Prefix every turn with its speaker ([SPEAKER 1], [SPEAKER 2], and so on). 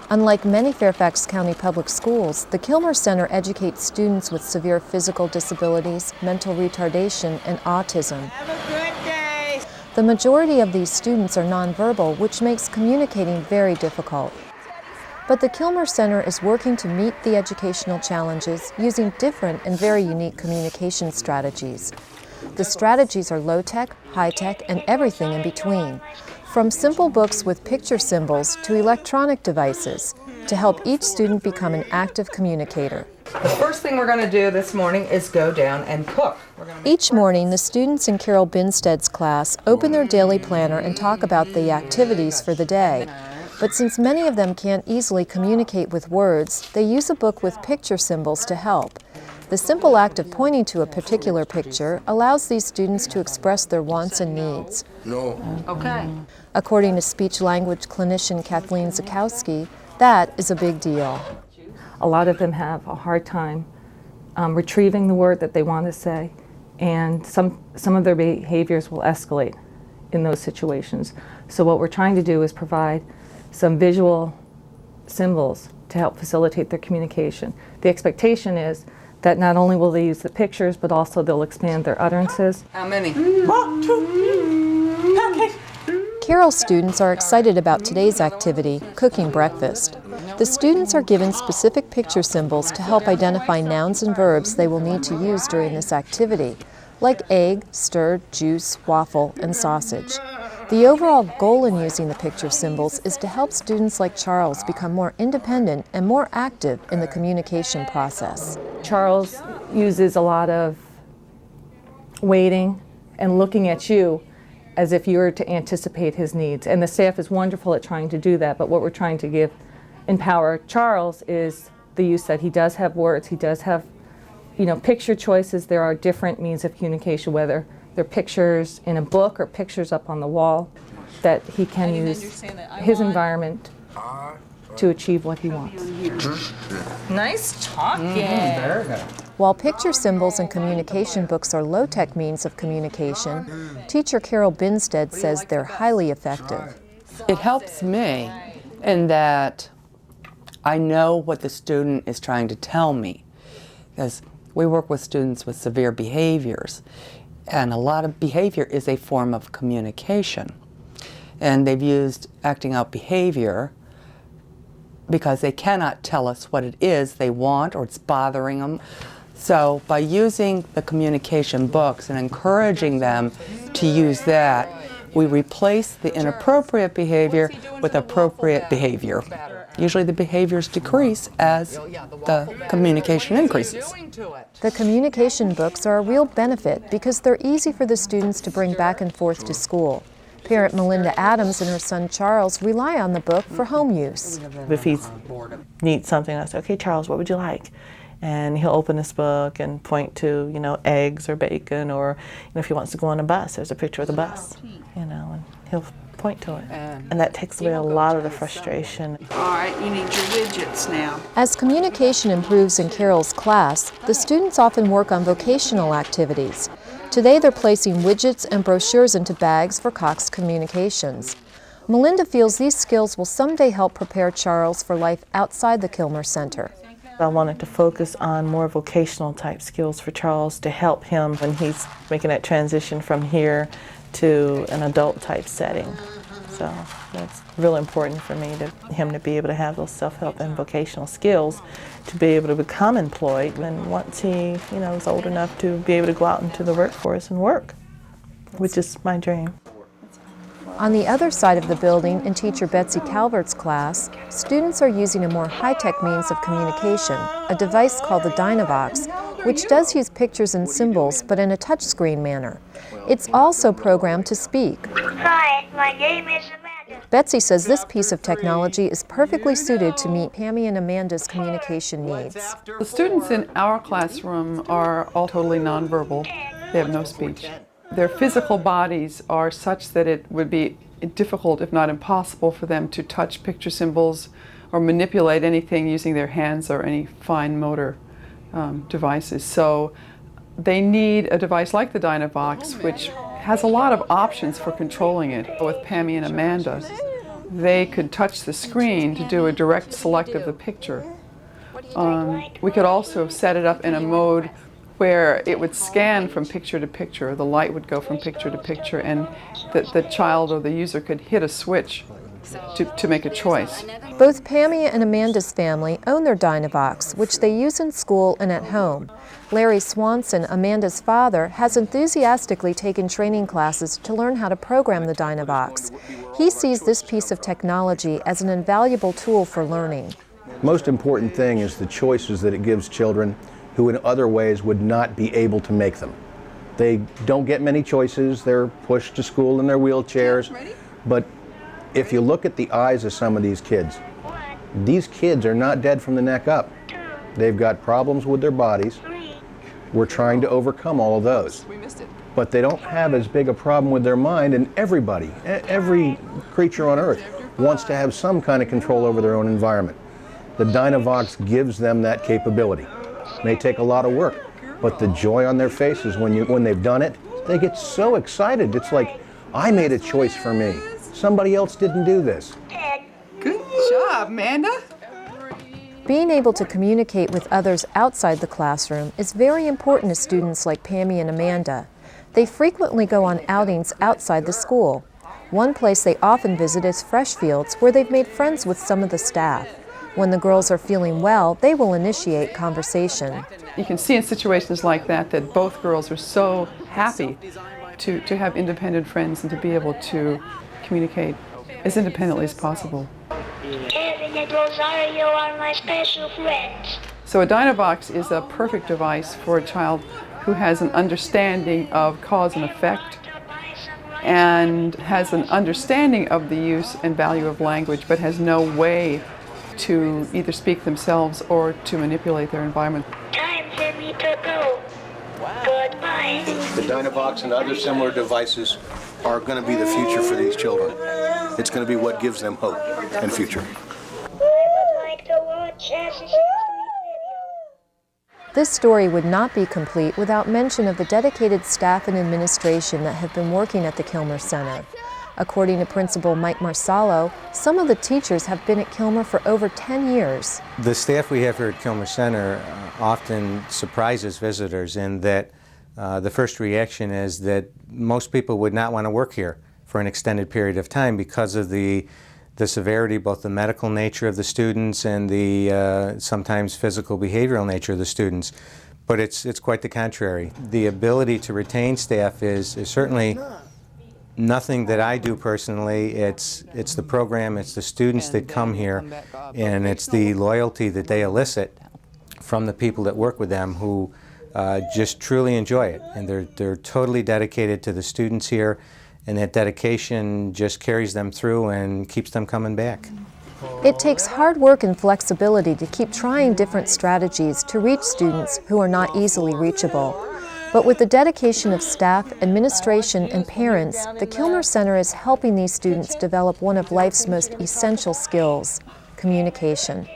[SPEAKER 1] Unlike many Fairfax County Public Schools, the Kilmer Center educates students with severe physical disabilities, mental retardation, and autism.
[SPEAKER 2] Have a good day.
[SPEAKER 1] The majority of these students are nonverbal, which makes communicating very difficult. But the Kilmer Center is working to meet the educational challenges using different and very unique communication strategies. The strategies are low-tech, high-tech, and everything in between. From simple books with picture symbols to electronic devices to help each student become an active communicator.
[SPEAKER 3] The first thing we're going to do this morning is go down and cook.
[SPEAKER 1] Each morning, the students in Carol Binstead's class open their daily planner and talk about the activities for the day. But since many of them can't easily communicate with words, they use a book with picture symbols to help. The simple act of pointing to a particular picture allows these students to express their wants and needs.
[SPEAKER 4] No.
[SPEAKER 3] Okay.
[SPEAKER 1] According to speech-language clinician Kathleen Zakowski, that is a big deal.
[SPEAKER 5] A lot of them have a hard time retrieving the word that they want to say, and some of their behaviors will escalate in those situations. So what we're trying to do is provide some visual symbols to help facilitate their communication. The expectation is that not only will they use the pictures, but also they'll expand their utterances.
[SPEAKER 3] How many?
[SPEAKER 1] Carol students are excited about today's activity, cooking breakfast. The students are given specific picture symbols to help identify nouns and verbs they will need to use during this activity, like egg, stirred, juice, waffle, and sausage. The overall goal in using the picture symbols is to help students like Charles become more independent and more active in the communication process.
[SPEAKER 5] Charles uses a lot of waiting and looking at you as if you were to anticipate his needs. And the staff is wonderful at trying to do that, but what we're trying to empower Charles is the use that he does have words, he does have, picture choices. There are different means of communication, whether they're pictures in a book or pictures up on the wall, that he can use his environment to achieve what he wants.
[SPEAKER 3] Nice talking.
[SPEAKER 4] Very good.
[SPEAKER 1] While picture symbols and communication books are low-tech means of communication, teacher Carol Binstead says they're highly effective.
[SPEAKER 6] It helps me in that I know what the student is trying to tell me, because we work with students with severe behaviors, and a lot of behavior is a form of communication. And they've used acting out behavior because they cannot tell us what it is they want or it's bothering them. So by using the communication books and encouraging them to use that, we replace the inappropriate behavior with appropriate behavior. Usually the behaviors decrease as the communication increases.
[SPEAKER 1] The communication books are a real benefit because they're easy for the students to bring back and forth to school. Parent Melinda Adams and her son Charles rely on the book for home use.
[SPEAKER 7] If he needs something, I say, okay, Charles, what would you like? And he'll open this book and point to, eggs or bacon, or if he wants to go on a bus, there's a picture of the bus, and he'll point to it. And that takes away a lot of the frustration.
[SPEAKER 2] All right, you need your widgets now.
[SPEAKER 1] As communication improves in Carol's class, the students often work on vocational activities. Today they're placing widgets and brochures into bags for Cox Communications. Melinda feels these skills will someday help prepare Charles for life outside the Kilmer Center.
[SPEAKER 7] I wanted to focus on more vocational type skills for Charles to help him when he's making that transition from here to an adult type setting. So that's really important for me, him to be able to have those self-help and vocational skills to be able to become employed when once he is old enough to be able to go out into the workforce and work, which is my dream.
[SPEAKER 1] On the other side of the building, in teacher Betsy Calvert's class, students are using a more high-tech means of communication, a device called the Dynavox, which does use pictures and symbols, but in a touchscreen manner. It's also programmed to speak.
[SPEAKER 8] Hi, my name is Amanda.
[SPEAKER 1] Betsy says this piece of technology is perfectly suited to meet Pammy and Amanda's communication needs.
[SPEAKER 9] The students in our classroom are all totally nonverbal. They have no speech. Their physical bodies are such that it would be difficult, if not impossible, for them to touch picture symbols or manipulate anything using their hands or any fine motor devices. So they need a device like the Dynavox, which has a lot of options for controlling it. With Pammy and Amanda, they could touch the screen to do a direct select of the picture. We could also set it up in a mode where it would scan from picture to picture. The light would go from picture to picture, and the child or the user could hit a switch to make a choice.
[SPEAKER 1] Both Pammy and Amanda's family own their Dynavox, which they use in school and at home. Larry Swanson, Amanda's father, has enthusiastically taken training classes to learn how to program the Dynavox. He sees this piece of technology as an invaluable tool for learning.
[SPEAKER 4] Most important thing is the choices that it gives children who in other ways would not be able to make them. They don't get many choices, they're pushed to school in their wheelchairs, but if you look at the eyes of some of these kids are not dead from the neck up. They've got problems with their bodies. We're trying to overcome all of those. But they don't have as big a problem with their mind, and everybody, every creature on earth wants to have some kind of control over their own environment. The Dynavox gives them that capability. It may take a lot of work, but the joy on their faces when they've done it, they get so excited. It's like, I made a choice for me. Somebody else didn't do this.
[SPEAKER 9] Good job, Amanda.
[SPEAKER 1] Being able to communicate with others outside the classroom is very important to students like Pammy and Amanda. They frequently go on outings outside the school. One place they often visit is Freshfields, where they've made friends with some of the staff. When the girls are feeling well, they will initiate conversation.
[SPEAKER 9] You can see in situations like that that both girls are so happy to have independent friends and to be able to communicate as independently as possible.
[SPEAKER 8] Kevin and Rosario are my special friends.
[SPEAKER 9] So a Dynavox is a perfect device for a child who has an understanding of cause and effect and has an understanding of the use and value of language, but has no way to either speak themselves or to manipulate their environment.
[SPEAKER 8] Time for me to go. Goodbye.
[SPEAKER 4] The Dynavox and other similar devices are going to be the future for these children. It's going to be what gives them hope and future.
[SPEAKER 8] I would like to watch Sesame Street video.
[SPEAKER 1] This story would not be complete without mention of the dedicated staff and administration that have been working at the Kilmer Center. According to Principal Mike Marsalo, some of the teachers have been at Kilmer for over 10 years.
[SPEAKER 10] The staff we have here at Kilmer Center often surprises visitors in that the first reaction is that most people would not want to work here for an extended period of time because of the severity, both the medical nature of the students and the sometimes physical behavioral nature of the students. But it's quite the contrary. The ability to retain staff is certainly nothing that I do personally. It's the program, it's the students that come here, and it's the loyalty that they elicit from the people that work with them who just truly enjoy it. And they're totally dedicated to the students here, and that dedication just carries them through and keeps them coming back.
[SPEAKER 1] It takes hard work and flexibility to keep trying different strategies to reach students who are not easily reachable. But with the dedication of staff, administration, and parents, the Kilmer Center is helping these students develop one of life's most essential skills: communication.